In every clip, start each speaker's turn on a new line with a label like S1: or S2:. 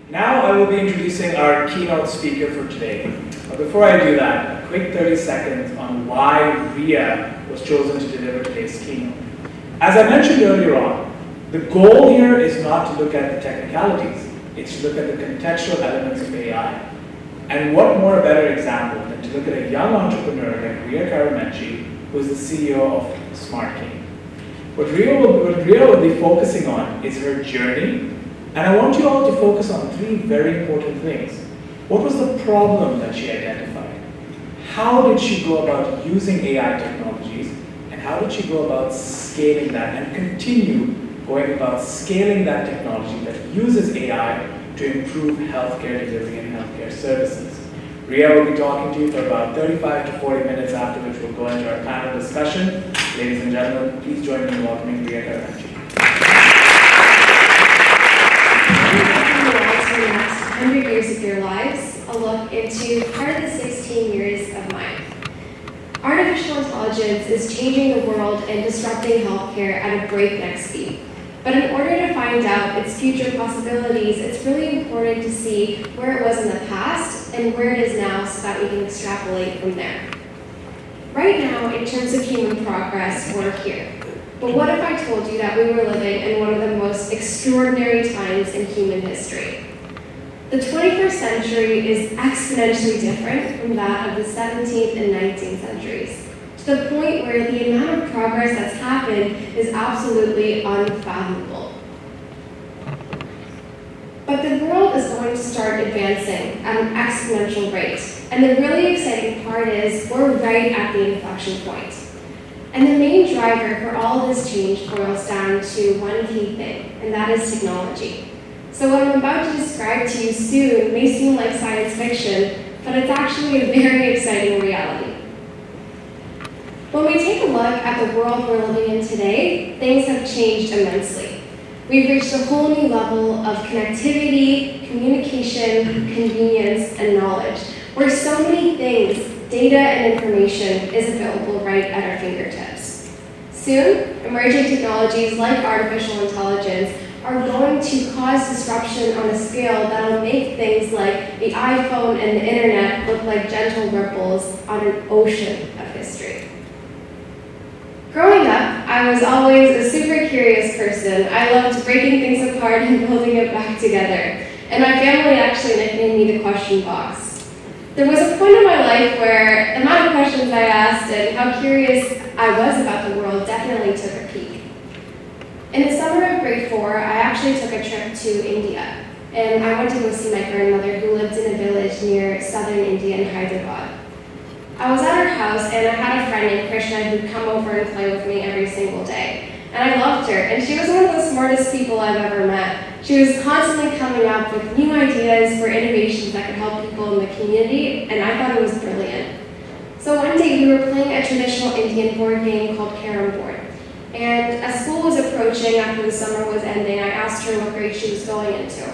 S1: Now I will be introducing our keynote speaker for today. But before I do that, a quick 30 seconds on why Riya was chosen to deliver today's keynote. As I mentioned earlier on, the goal here is not to look at the technicalities, it's to look at the contextual elements of AI. And what more a better example than to look at a young entrepreneur like Riya Karumanchi, who is the CEO of SmartCane. What Riya will be focusing on is her journey, and I want you all to focus on three very important things. What was the problem that she identified? How did she go about using AI technologies? And how did she go about scaling that and continue going about scaling that technology that uses AI to improve healthcare delivery and healthcare services? Riya will be talking to you for about 35 to 40 minutes, after which we'll go into our panel discussion. Ladies and gentlemen, please join me in welcoming Riya Karumanchi.
S2: The next 100 years of your lives, a look into part of the 16 years of mine. Artificial intelligence is changing the world and disrupting healthcare at a breakneck speed. But in order to find out its future possibilities, it's really important to see where it was in the past and where it is now so that we can extrapolate from there. Right now, in terms of human progress, we're here. But what if I told you that we were living in one of the most extraordinary times in human history? The 21st century is exponentially different from that of the 17th and 19th centuries, to the point where the amount of progress that's happened is absolutely unfathomable. But the world is going to start advancing at an exponential rate, and the really exciting part is we're right at the inflection point. And the main driver for all this change boils down to one key thing, and that is technology. So what I'm about to describe to you soon may seem like science fiction, but it's actually a very exciting reality. When we take a look at the world we're living in today, things have changed immensely. We've reached a whole new level of connectivity, communication, convenience, and knowledge, where so many things, data and information, is available right at our fingertips. Soon, emerging technologies like artificial intelligence are going to cause disruption on a scale that will make things like the iPhone and the internet look like gentle ripples on an ocean of history. Growing up, I was always a super curious person. I loved breaking things apart and building it back together. And my family actually nicknamed me the question box. There was a point in my life where the amount of questions I asked and how curious I was about the world definitely took a peak. In the summer of grade 4, I actually took a trip to India, and I went to go see my grandmother who lived in a village near southern India in Hyderabad. I was at her house, and I had a friend named Krishna who'd come over and play with me every single day. And I loved her, and she was one of the smartest people I've ever met. She was constantly coming up with new ideas for innovations that could help people in the community, and I thought it was brilliant. So one day we were playing a traditional Indian board game called Carom board. And as school was approaching after the summer was ending, I asked her what grade she was going into.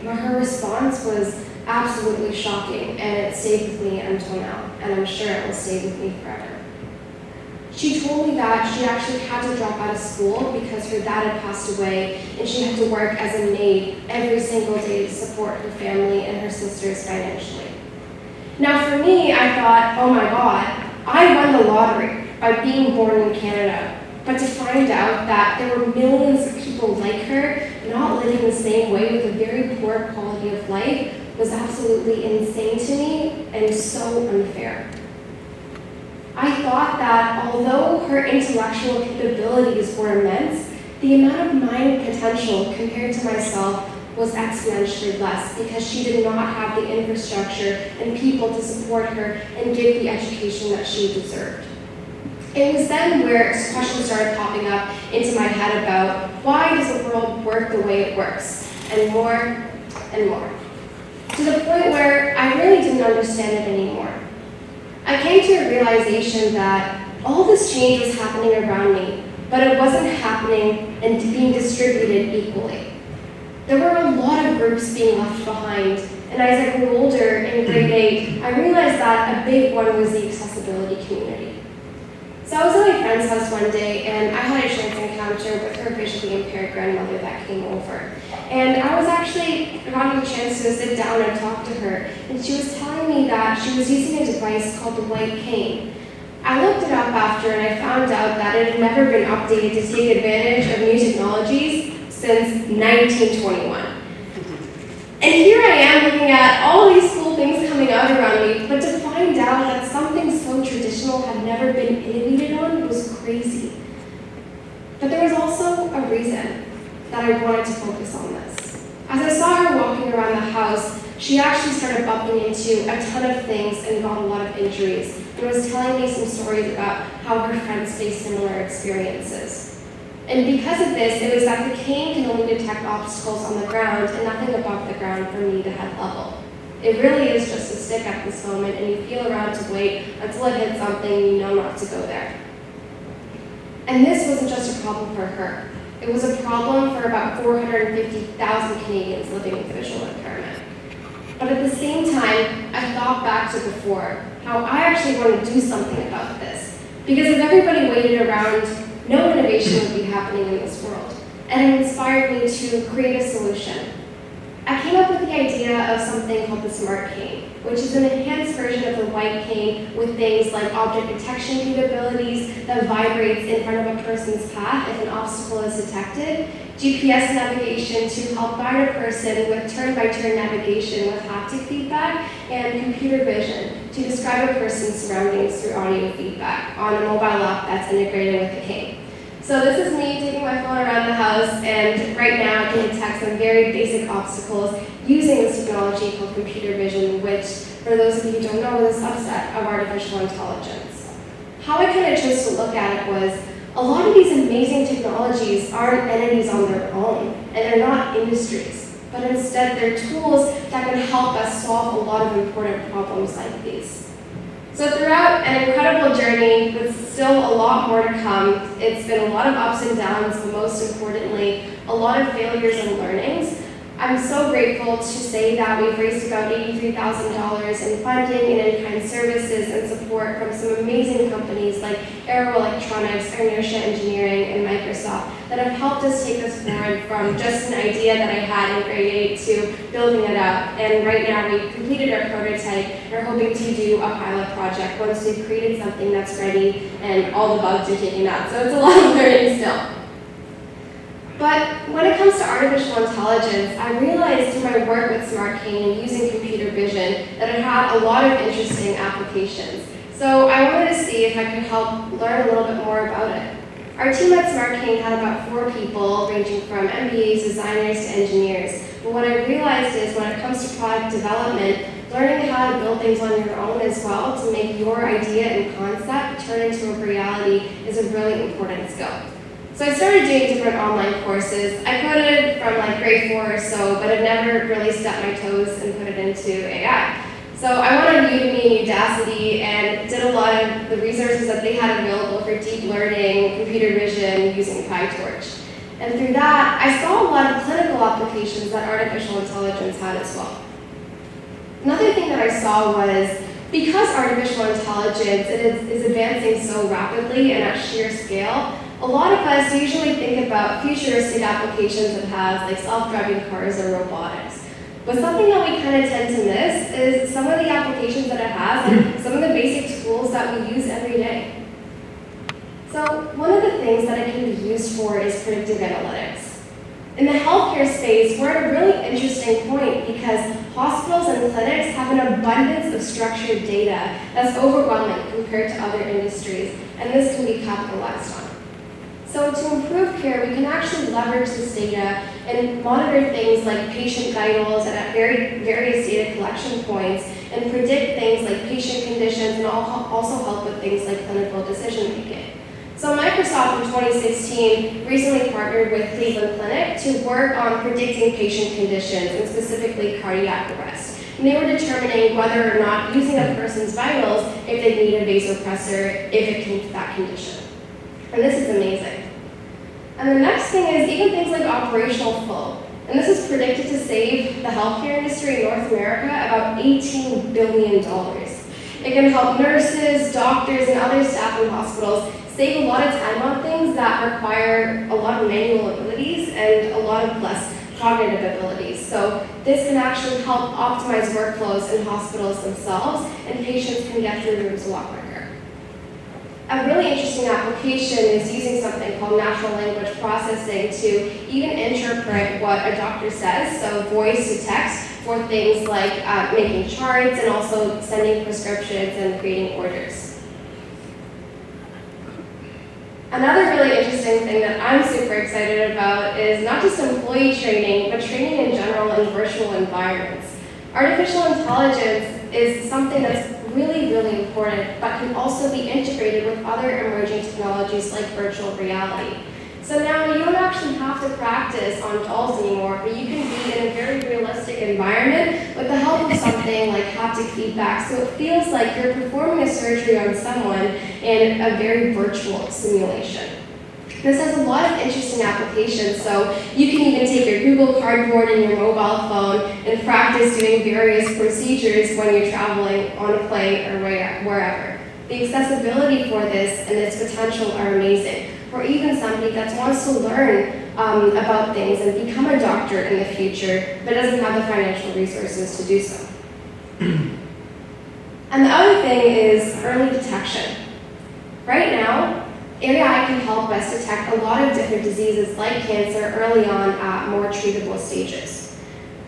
S2: But her response was absolutely shocking, and it stayed with me until now, and I'm sure it will stay with me forever. She told me that she actually had to drop out of school because her dad had passed away, and she had to work as a maid every single day to support her family and her sisters financially. Now for me, I thought, oh my God, I won the lottery by being born in Canada. But to find out that there were millions of people like her not living the same way with a very poor quality of life was absolutely insane to me and so unfair. I thought that although her intellectual capabilities were immense, the amount of mind potential compared to myself was exponentially less because she did not have the infrastructure and people to support her and give the education that she deserved. It was then where questions started popping up into my head about why does the world work the way it works, and more and more, to the point where I really didn't understand it anymore. I came to a realization that all this change was happening around me, but it wasn't happening and being distributed equally. There were a lot of groups being left behind, and as I grew older in grade 8, I realized that a big one was the accessibility community. So I was at my friend's house one day, and I had a chance encounter with her visually impaired grandmother that came over. And I got the chance to sit down and talk to her, and she was telling me that she was using a device called the white cane. I looked it up after and I found out that it had never been updated to take advantage of new technologies since 1921. And here I am looking at all these cool things coming out around me, but to find out that something so traditional had never been innovated on was crazy. But there was also a reason that I wanted to focus on this. As I saw her walking around the house, she actually started bumping into a ton of things and got a lot of injuries, and was telling me some stories about how her friends faced similar experiences. And because of this, it was that the cane can only detect obstacles on the ground and nothing above the ground for me to head level. It really is just a stick at this moment, and you feel around to wait until it hits something you know not to go there. And this wasn't just a problem for her. It was a problem for about 450,000 Canadians living with visual impairment. But at the same time, I thought back to before, how I actually wanted to do something about this. Because if everybody waited around, no innovation would be happening in this world. And it inspired me to create a solution. I came up with the idea of something called the SmartCane, which is an enhanced version of the white cane with things like object detection capabilities that vibrates in front of a person's path if an obstacle is detected, GPS navigation to help guide a person with turn-by-turn navigation with haptic feedback, and computer vision to describe a person's surroundings through audio feedback on a mobile app that's integrated with the cane. So this is me taking my phone around the house, and right now I can detect some very basic obstacles using this technology called computer vision, which, for those of you who don't know, is a subset of artificial intelligence. How I kind of chose to look at it was, a lot of these amazing technologies aren't entities on their own, and they're not industries, but instead they're tools that can help us solve a lot of important problems like these. So throughout an incredible journey with still a lot more to come, it's been a lot of ups and downs, but most importantly, a lot of failures and learnings. I'm so grateful to say that we've raised about $83,000 in funding and in-kind services and support from some amazing companies like Aero Electronics, Inertia Engineering, and Microsoft that have helped us take us forward from just an idea that I had in grade 8 to building it up. And right now we've completed our prototype and are hoping to do a pilot project once we've created something that's ready and all the bugs are taken out. So it's a lot of learning still. But when it comes to artificial intelligence, I realized through my work with SmartCane and using computer vision that it had a lot of interesting applications. So I wanted to see if I could help learn a little bit more about it. Our team at SmartCane had about 4 people, ranging from MBAs, designers, to engineers. But what I realized is when it comes to product development, learning how to build things on your own as well to make your idea and concept turn into a reality is a really important skill. So I started doing different online courses. I coded from like grade 4 or so, but I've never really stepped my toes and put it into AI. So I went on Udemy and Udacity and did a lot of the resources that they had available for deep learning, computer vision, using PyTorch. And through that, I saw a lot of clinical applications that artificial intelligence had as well. Another thing that I saw was, because artificial intelligence is advancing so rapidly and at sheer scale, a lot of us usually think about futuristic applications that have like self-driving cars or robotics. But something that we kind of tend to miss is some of the applications that it has and some of the basic tools that we use every day. So one of the things that it can be used for is predictive analytics. In the healthcare space, we're at a really interesting point because hospitals and clinics have an abundance of structured data that's overwhelming compared to other industries, and this can be capitalized on. So to improve care, we can actually leverage this data and monitor things like patient vitals and at various data collection points and predict things like patient conditions and also help with things like clinical decision making. So Microsoft in 2016 recently partnered with Cleveland Clinic to work on predicting patient conditions and specifically cardiac arrest. And they were determining whether or not using a person's vitals if they need a vasopressor if it came to that condition. And this is amazing. And the next thing is even things like operational flow. And this is predicted to save the healthcare industry in North America about $18 billion. It can help nurses, doctors, and other staff in hospitals save a lot of time on things that require a lot of manual abilities and a lot of less cognitive abilities. So this can actually help optimize workflows in hospitals themselves, and patients can get through rooms a lot quicker. A really interesting application is using something called natural language processing to even interpret what a doctor says, so voice to text, for things like making charts and also sending prescriptions and creating orders. Another really interesting thing that I'm super excited about is not just employee training, but training in general in virtual environments. Artificial intelligence is something that's really, really important, but can also be integrated with other emerging technologies like virtual reality. So now you don't actually have to practice on dolls anymore, but you can be in a very realistic environment with the help of something like haptic feedback, so it feels like you're performing a surgery on someone in a very virtual simulation. This has a lot of interesting applications, so you can even take your Google Cardboard and your mobile phone and practice doing various procedures when you're traveling on a plane or wherever. The accessibility for this and its potential are amazing. Or even somebody that wants to learn about things and become a doctor in the future, but doesn't have the financial resources to do so. And the other thing is early detection. Right now, AI can help us detect a lot of different diseases like cancer early on at more treatable stages.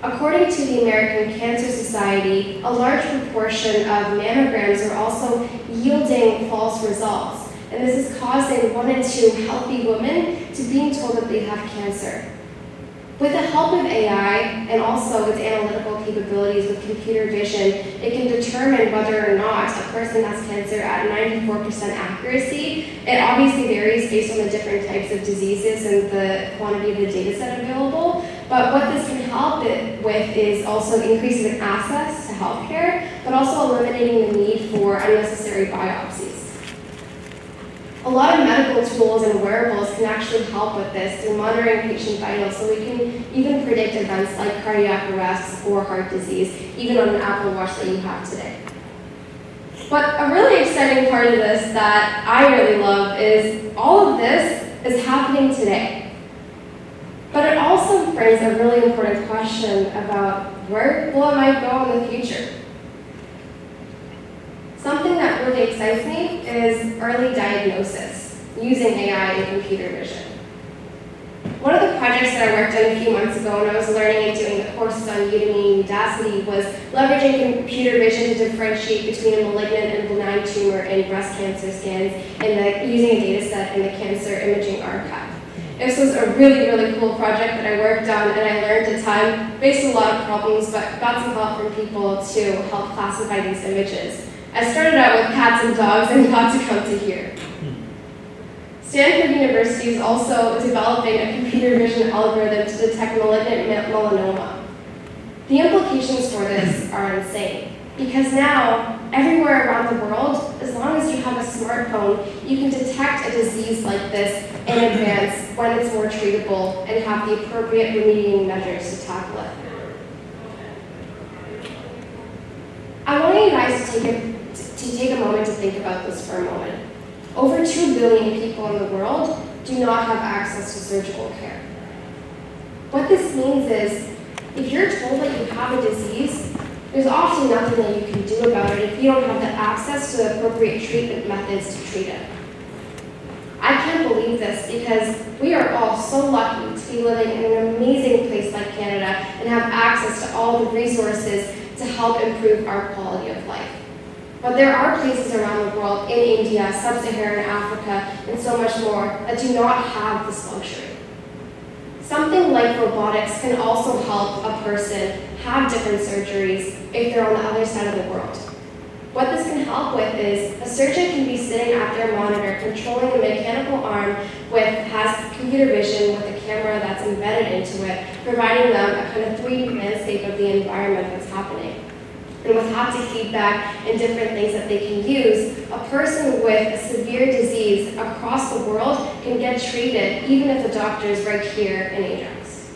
S2: According to the American Cancer Society, a large proportion of mammograms are also yielding false results. And this is causing 1 in 2 healthy women to being told that they have cancer. With the help of AI and also its analytical capabilities with computer vision, it can determine whether or not a person has cancer at 94% accuracy. It obviously varies based on the different types of diseases and the quantity of the data set available. But what this can help it with is also increasing access to healthcare, but also eliminating the need for unnecessary biopsies. A lot of medical tools and wearables can actually help with this through monitoring patient vitals, so we can even predict events like cardiac arrests or heart disease, even on an Apple Watch that you have today. But a really exciting part of this that I really love is all of this is happening today. But it also brings a really important question about where will it might go in the future. Something that really excites me is early diagnosis using AI and computer vision. One of the projects that I worked on a few months ago when I was learning and doing the courses on Udemy and Udacity was leveraging computer vision to differentiate between a malignant and benign tumor in breast cancer scans and using a data set in the Cancer Imaging Archive. This was a really, really cool project that I worked on, and I learned a ton, faced a lot of problems, but got some help from people to help classify these images. I started out with cats and dogs and got to come to here. Stanford University is also developing a computer vision algorithm to detect malignant melanoma. The implications for this are insane, because now, everywhere around the world, as long as you have a smartphone, you can detect a disease like this in advance when it's more treatable and have the appropriate remediating measures to tackle it. I want you guys to take a moment to think about this for a moment. Over 2 billion people in the world do not have access to surgical care. What this means is, if you're told that you have a disease, there's often nothing that you can do about it if you don't have the access to the appropriate treatment methods to treat it. I can't believe this because we are all so lucky to be living in an amazing place like Canada and have access to all the resources to help improve our quality of life. But there are places around the world, in India, sub-Saharan Africa, and so much more, that do not have this luxury. Something like robotics can also help a person have different surgeries if they're on the other side of the world. What this can help with is a surgeon can be sitting at their monitor controlling a mechanical arm has computer vision with a camera that's embedded into it, providing them a kind of 3D landscape of the environment that's happening. And with haptic feedback and different things that they can use, a person with a severe disease across the world can get treated even if the doctor is right here in Ajax.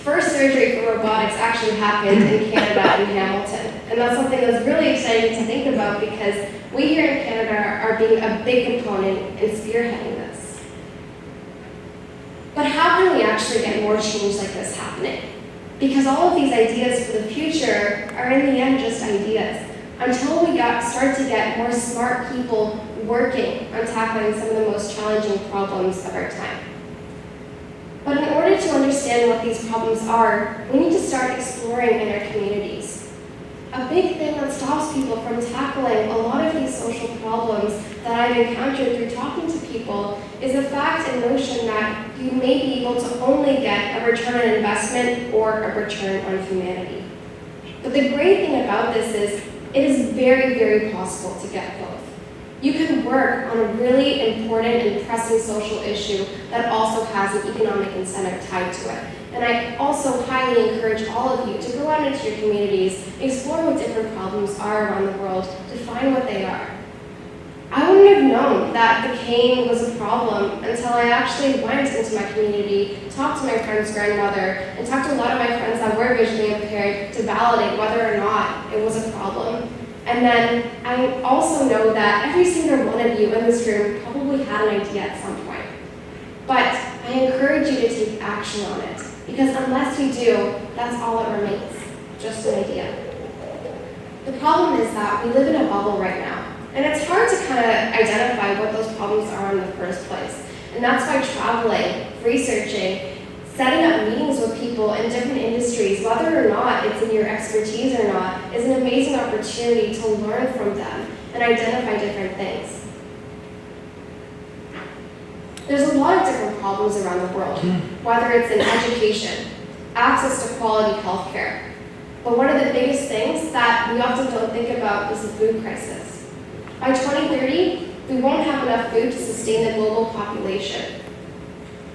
S2: First surgery for robotics actually happened in Canada in Hamilton. And that's something that's really exciting to think about because we here in Canada are being a big component in spearheading this. But how can we actually get more change like this happening? Because all of these ideas for the future are in the end just ideas, until we start to get more smart people working on tackling some of the most challenging problems of our time. But in order to understand what these problems are, we need to start exploring in our communities. A big thing that stops people from tackling a lot of these social problems that I've encountered through talking to people is the fact and notion that you may be able to only get a return on investment or a return on humanity. But the great thing about this is it is very, very possible to get both. You can work on a really important and pressing social issue that also has an economic incentive tied to it. And I also highly encourage all of you to go out into your communities, explore what different problems are around the world, to find what they are. I wouldn't have known that the cane was a problem until I actually went into my community, talked to my friend's grandmother, and talked to a lot of my friends that were visually impaired to validate whether or not it was a problem. And then I also know that every single one of you in this room probably had an idea at some point. But I encourage you to take action on it, because unless you do, that's all that remains, just an idea. The problem is that we live in a bubble right now, and it's hard to kind of identify what those problems are in the first place. And that's why traveling, researching, setting up meetings with people in different industries, whether or not it's in your expertise or not, is an amazing opportunity to learn from them and identify different things. There's a lot of different problems around the world, whether it's in education, access to quality healthcare. But one of the biggest things that we often don't think about is the food crisis. By 2030, we won't have enough food to sustain the global population.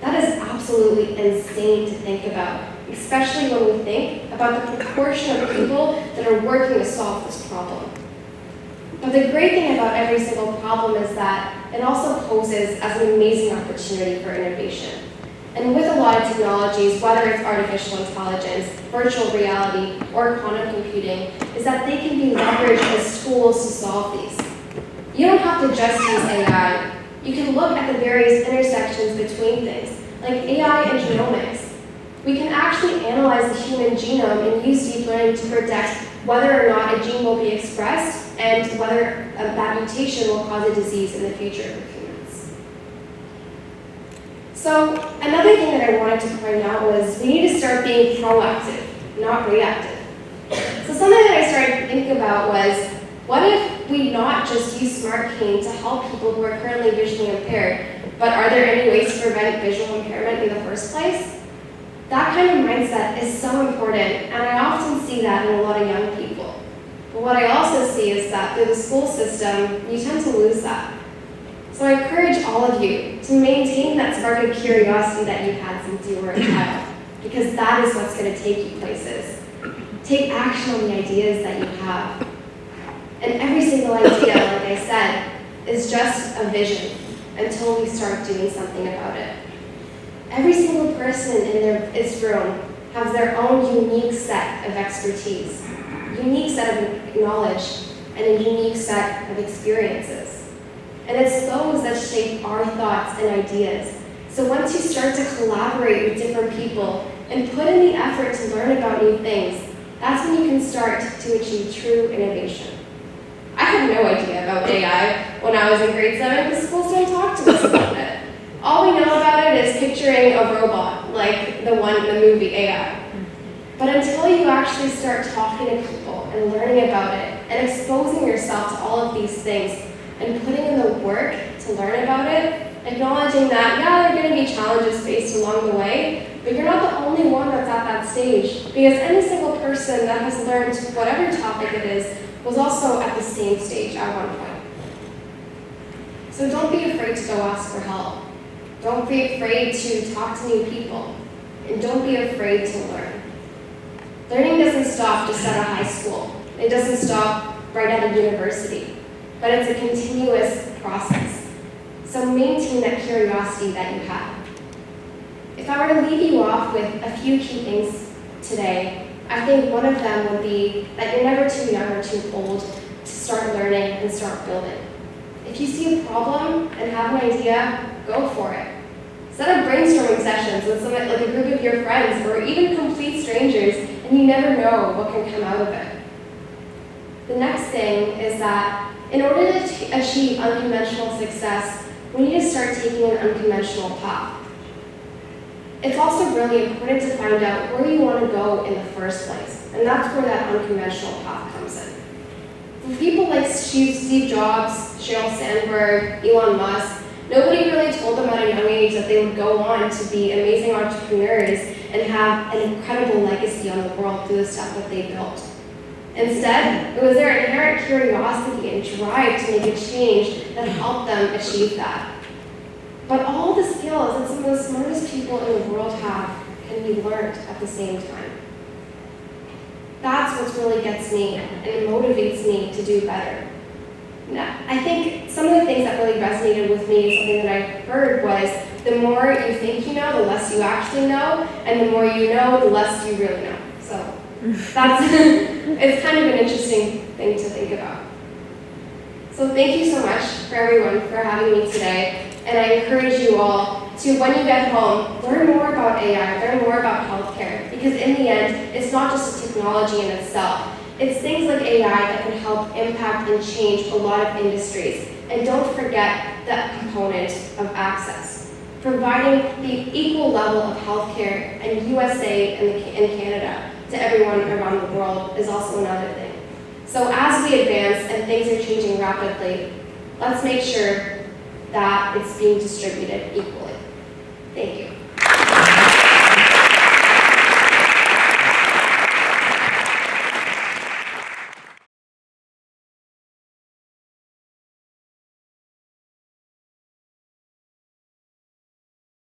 S2: That is absolutely insane to think about, especially when we think about the proportion of people that are working to solve this problem. But the great thing about every single problem is that it also poses as an amazing opportunity for innovation. And with a lot of technologies, whether it's artificial intelligence, virtual reality, or quantum computing, is that they can be leveraged as tools to solve these. You don't have to just use AI. You can look at the various intersections between things, like AI and genomics. We can actually analyze the human genome and use deep learning to predict whether or not a gene will be expressed and whether that mutation will cause a disease in the future for humans. So another thing that I wanted to point out was we need to start being proactive, not reactive. So something that I started thinking about was, what if we not just use SmartCane to help people who are currently visually impaired, but are there any ways to prevent visual impairment in the first place? That kind of mindset is so important, and I often see that in a lot of young people. But what I also see is that through the school system, you tend to lose that. So I encourage all of you to maintain that spark of curiosity that you've had since you were a child, because that is what's going to take you places. Take action on the ideas that you have. And every single idea, like I said, is just a vision until we start doing something about it. Every single person in this room has their own unique set of expertise, unique set of knowledge, and a unique set of experiences. And it's those that shape our thoughts and ideas. So once you start to collaborate with different people and put in the effort to learn about new things, that's when you can start to achieve true innovation. I had no idea about AI when I was in grade 7 because schools don't talk to us about it. All we know about it is picturing a robot, like the one in the movie AI. But until you actually start talking to people and learning about it and exposing yourself to all of these things and putting in the work to learn about it, acknowledging that, yeah, there are going to be challenges faced along the way, but you're not the only one that's at that stage, because any single person that has learned whatever topic it is was also at the same stage at one point. So don't be afraid to go ask for help. Don't be afraid to talk to new people. And don't be afraid to learn. Learning doesn't stop just at a high school. It doesn't stop right at a university. But it's a continuous process. So maintain that curiosity that you have. If I were to leave you off with a few key things today, I think one of them would be that you're never too young or too old to start learning and start building. If you see a problem and have an idea, go for it. Set up brainstorming sessions with some, like a group of your friends or even complete strangers, and you never know what can come out of it. The next thing is that in order to achieve unconventional success, we need to start taking an unconventional path. It's also really important to find out where you want to go in the first place, and that's where that unconventional path comes in. For people like Steve Jobs, Sheryl Sandberg, Elon Musk, nobody really told them at a young age that they would go on to be amazing entrepreneurs and have an incredible legacy on the world through the stuff that they built. Instead, it was their inherent curiosity and drive to make a change that helped them achieve that. But all the skills that some of the smartest people in the world have can be learned at the same time. That's what really gets me and it motivates me to do better. Now, I think some of the things that really resonated with me, something that I heard was, the more you think you know, the less you actually know, and the more you know, the less you really know. So that's, it's kind of an interesting thing to think about. So thank you so much for everyone for having me today. And I encourage you all to, when you get home, learn more about AI, learn more about healthcare, because in the end, it's not just a technology in itself. It's things like AI that can help impact and change a lot of industries. And don't forget that component of access. Providing the equal level of healthcare in USA and Canada to everyone around the world is also another thing. So as we advance and things are changing rapidly, let's make sure that it's being distributed equally. Thank you.